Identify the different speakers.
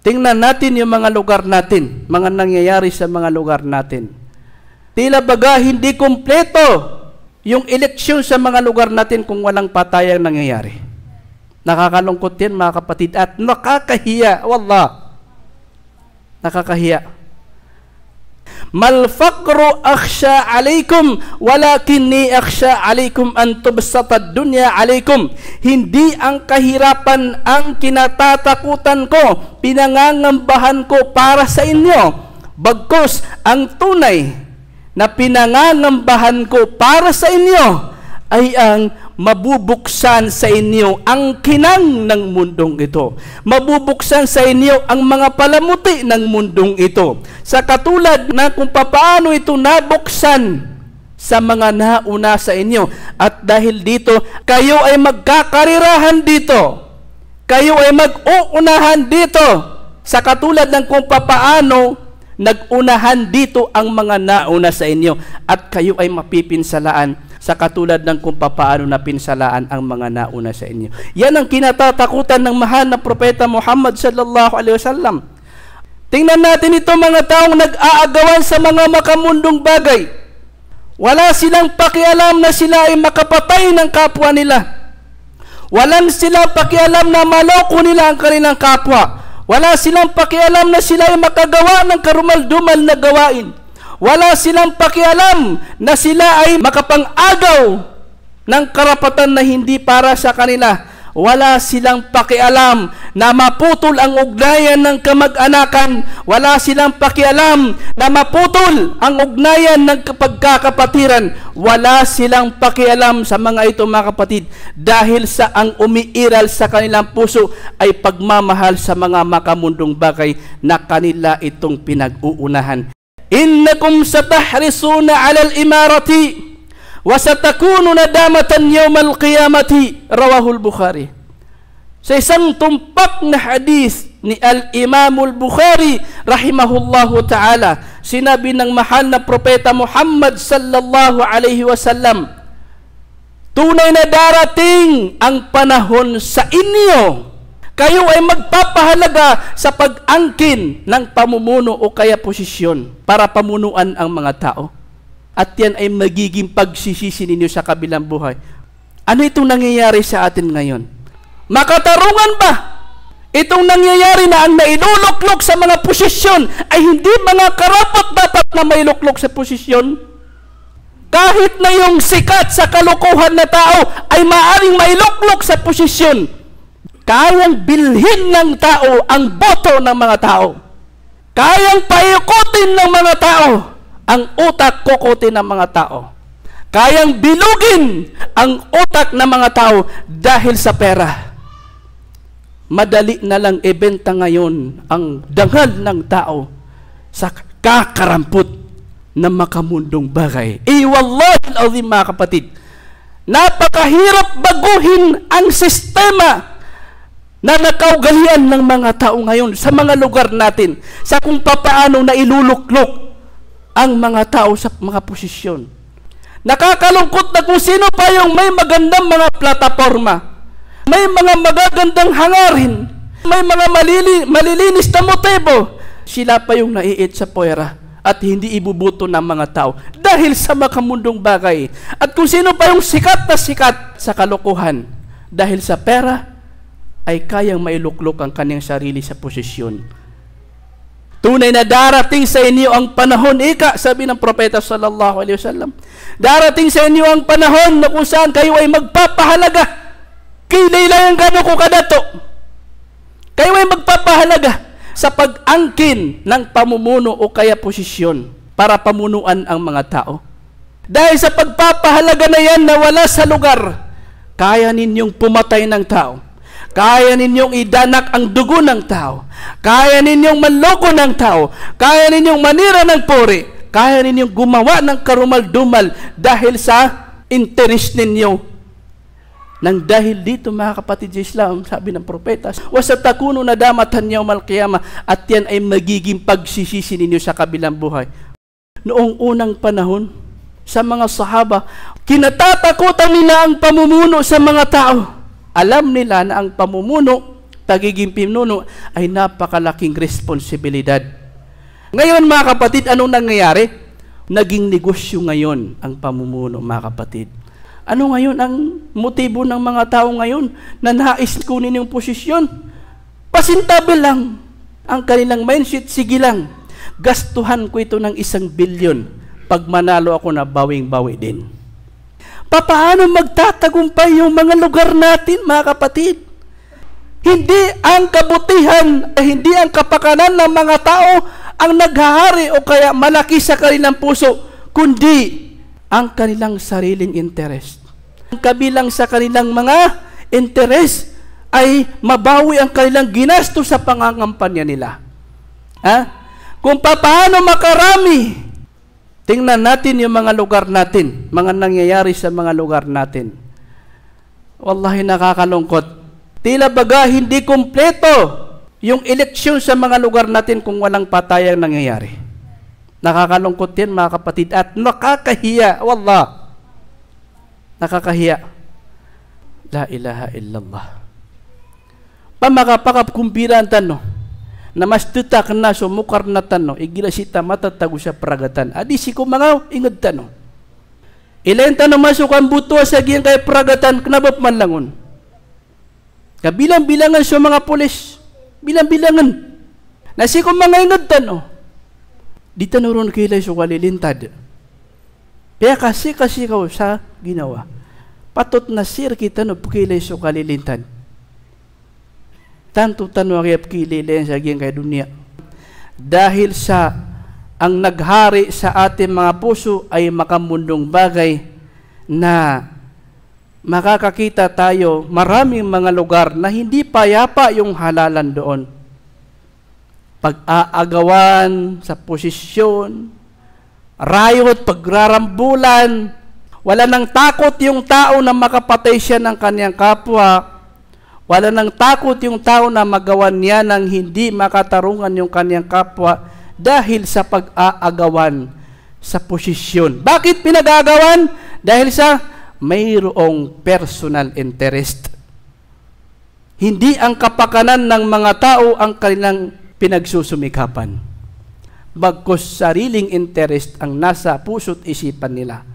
Speaker 1: Tingnan natin yung mga lugar natin, mga nangyayari sa mga lugar natin. Tila baga hindi kumpleto yung eleksyon sa mga lugar natin kung walang patayang nangyayari. Nakakalungkot yan mga kapatid at nakakahiya. Wallah. Nakakahiya. Mal faqru akhsha alaykum walakinni akhsha alaykum an tubsata ad-dunya alaykum. Hindi ang kahirapan ang kinatatakutan ko, pinangangambahan ko para sa inyo. Bagkus ang tunay na pinangangambahan ko para sa inyo ay ang mabubuksan sa inyo ang kinang ng mundong ito. Mabubuksan sa inyo ang mga palamuti ng mundong ito. Sa katulad na kung paano ito nabuksan sa mga nauna sa inyo. At dahil dito, kayo ay magkakarirahan dito. Kayo ay mag-uunahan dito. Sa katulad ng kung paano nag-unahan dito ang mga nauna sa inyo. At kayo ay mapipinsalaan sa katulad ng kung paano napinsalaan ang mga nauna sa inyo. Yan ang kinatatakutan ng mahal na propeta Muhammad sallallahu alaihi wasallam. Tingnan natin ito mga taong nag-aagawan sa mga makamundong bagay. Wala silang pakialam na sila ay makapatay ng kapwa nila. Walang silang pakialam na maloko nila ang kanilang kapwa. Wala silang pakialam na sila ay makagawa ng karumal-dumal na gawain. Wala silang pakialam na sila ay makapang-agaw ng karapatan na hindi para sa kanila. Wala silang pakialam na maputol ang ugnayan ng kamag-anakan. Wala silang pakialam na maputol ang ugnayan ng pagkakapatiran. Wala silang pakialam sa mga ito mga kapatid dahil sa ang umiiral sa kanilang puso ay pagmamahal sa mga makamundong bagay na kanila itong pinag-uunahan. Innakum satahrisuna 'ala al-imarati wa satakunu nadamatan yawm al-qiyamati, rawahu al-Bukhari. Sa isang tumpak na hadith ni al-Imam al-Bukhari rahimahullahu ta'ala, sinabi ng mahal na propeta Muhammad sallallahu alaihi wasallam, tunay na darating ang panahon sa inyo, kayo ay magpapahalaga sa pag-angkin ng pamumuno o kaya posisyon para pamunuan ang mga tao. At yan ay magiging pagsisisi ninyo sa kabilang buhay. Ano itong nangyayari sa atin ngayon? Makatarungan ba? Itong nangyayari na ang nailuluklok sa mga posisyon ay hindi mga karapat dapat na mailuklok sa posisyon? Kahit na yung sikat sa kalokohan na tao ay maaring mailuklok sa posisyon. Kayang bilhin ng tao ang boto ng mga tao. Kayang paikutin ng mga tao ang utak kukutin ng mga tao. Kayang bilugin ang utak ng mga tao dahil sa pera. Madali na lang ibenta ngayon ang dangal ng tao sa kakarampot ng makamundong bagay. Wallahi al-azim mga kapatid, napakahirap baguhin ang sistema na nakaugalian ng mga tao ngayon sa mga lugar natin, sa kung paano na iluluklok ang mga tao sa mga posisyon. Nakakalungkot na kung sino pa yung may magandang mga plataforma, may mga magagandang hangarin, may mga malilinis na motibo, sila pa yung naiit sa puwera at hindi ibubuto ng mga tao dahil sa makamundong bagay. At kung sino pa yung sikat na sikat sa kalokohan dahil sa pera, ay kayang mailuklok ang kanyang sarili sa posisyon. Tunay na darating sa inyo ang panahon, sabi ng propeta sallallahu alaihi wasallam, darating sa inyo ang panahon na kung saan kayo ay magpapahalaga. Kailan gano'n ko kadato? Kayo ay magpapahalaga sa pag-angkin ng pamumuno o kaya posisyon para pamunuan ang mga tao. Dahil sa pagpapahalaga na yan na wala sa lugar, kaya ninyong pumatay ng tao. Kaya ninyong idanak ang dugo ng tao. Kaya ninyong manloko ng tao. Kaya ninyong manira ng puri. Kaya ninyong gumawa ng karumal-dumal dahil sa interes ninyo. Nang dahil dito mga kapatid sa Islam, sabi ng propeta, wasatakunu nadamatan yawmal qiyamah, at yan ay magiging pagsisisi ninyo sa kabilang buhay. Noong unang panahon, sa mga sahaba, kinatatakutan nila ang pamumuno sa mga tao. Alam nila na ang pamumuno pagiging pinuno ay napakalaking responsibilidad. Ngayon mga kapatid, anong nangyayari? Naging negosyo ngayon ang pamumuno mga kapatid. Ano ngayon ang motibo ng mga tao ngayon na nais kunin yung posisyon? Pasintabi lang ang kanilang mindset, sige lang, gastuhan ko ito ng 1 billion, pag manalo ako na bawing-bawi din. Paano magtatagumpay yung mga lugar natin, mga kapatid? Hindi ang kabutihan, hindi ang kapakanan ng mga tao ang naghahari o kaya malaki sa kanilang puso, kundi ang kanilang sariling interest. Ang kabilang sa kanilang mga interest ay mabawi ang kanilang ginasto sa pangangampanya nila. Kung paano makarami, tingnan natin yung mga lugar natin, mga nangyayari sa mga lugar natin. Wallahi nakakalungkot. Tila baga hindi kumpleto yung eleksyon sa mga lugar natin kung walang patayang nangyayari. Nakakalungkot yan mga kapatid at nakakahiya. Wallah. Nakakahiya. La ilaha illallah. Pamakapakapkumpiran tanong na mas tutak na sumukar na tanong, igilasita matatago sa pragatan. Adisi ko mga ingad tanong. Ilayin tanong masuk ang buto sa giyang kay pragatan, knabap man langon. Kabilang-bilangan sa mga pulis. Bilang-bilangan. Nasi ko mga ingad tanong. Di tanuron kilay sa kalilintad. Kaya kasi ka sa ginawa. Patot na sir kita no kilay sa kalilintad. Tanto tanong kaya kilay sa giyang kay dunia. Dahil sa ang naghari sa ating mga puso ay makamundong bagay na makakakita tayo maraming mga lugar na hindi payapa yung halalan doon. Pag-aagawan sa posisyon, riot, pagrarambulan, wala nang takot yung tao na makapatay siya ng kanyang kapwa. Wala nang takot yung tao na magawan niya ng hindi makatarungan yung kanyang kapwa dahil sa pag-aagawan sa posisyon. Bakit pinag-aagawan? Dahil sa mayroong personal interest. Hindi ang kapakanan ng mga tao ang kanilang pinagsusumikapan. Bagkus sariling interest ang nasa puso't isipan nila.